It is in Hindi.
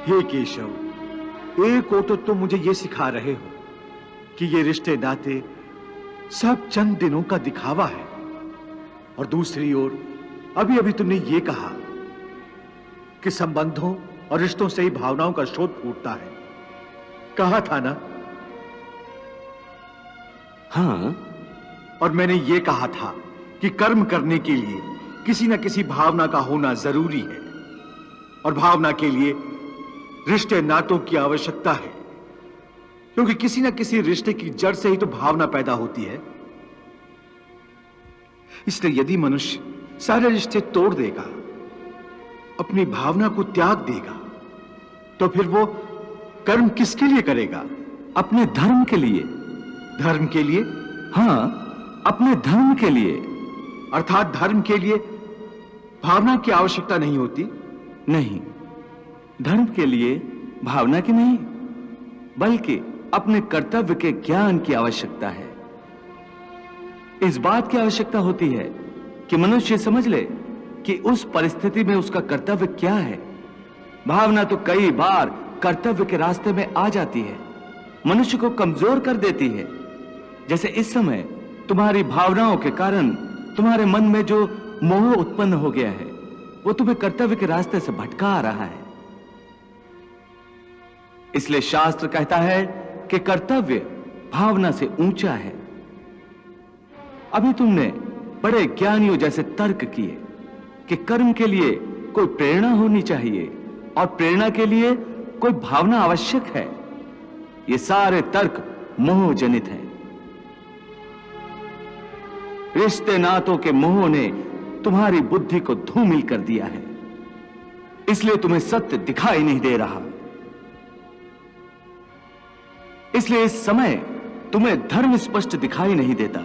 हे केशव, एक ओर तो तुम मुझे ये सिखा रहे हो कि ये रिश्ते नाते सब चंद दिनों का दिखावा है, और दूसरी ओर अभी अभी तुमने ये कहा कि संबंधों और रिश्तों से ही भावनाओं का स्रोत फूटता है। कहा था ना? हाँ। और मैंने ये कहा था कि कर्म करने के लिए किसी न किसी भावना का होना जरूरी है, और भावना के लिए रिश्ते नातों की आवश्यकता है, क्योंकि किसी न किसी रिश्ते की जड़ से ही तो भावना पैदा होती है। इसलिए यदि मनुष्य सारे रिश्ते तोड़ देगा, अपनी भावना को त्याग देगा, तो फिर वो कर्म किसके लिए करेगा? अपने धर्म के लिए। धर्म के लिए? हाँ, अपने धर्म के लिए। अर्थात धर्म के लिए भावना की आवश्यकता नहीं होती? नहीं, धर्म के लिए भावना की नहीं, बल्कि अपने कर्तव्य के ज्ञान की आवश्यकता है। इस बात की आवश्यकता होती है कि मनुष्य समझ ले कि उस परिस्थिति में उसका कर्तव्य क्या है। भावना तो कई बार कर्तव्य के रास्ते में आ जाती है, मनुष्य को कमजोर कर देती है। जैसे इस समय तुम्हारी भावनाओं के कारण तुम्हारे मन में जो मोह उत्पन्न हो गया है, वो तुम्हें कर्तव्य के रास्ते से भटका रहा है। इसलिए शास्त्र कहता है कि कर्तव्य भावना से ऊंचा है। अभी तुमने बड़े ज्ञानियों जैसे तर्क किए कि कर्म के लिए कोई प्रेरणा होनी चाहिए और प्रेरणा के लिए कोई भावना आवश्यक है। ये सारे तर्क मोह जनित हैं। रिश्ते नातों के मोह ने तुम्हारी बुद्धि को धूमिल कर दिया है, इसलिए तुम्हें सत्य दिखाई नहीं दे रहा। इसलिए इस समय तुम्हें धर्म स्पष्ट दिखाई नहीं देता।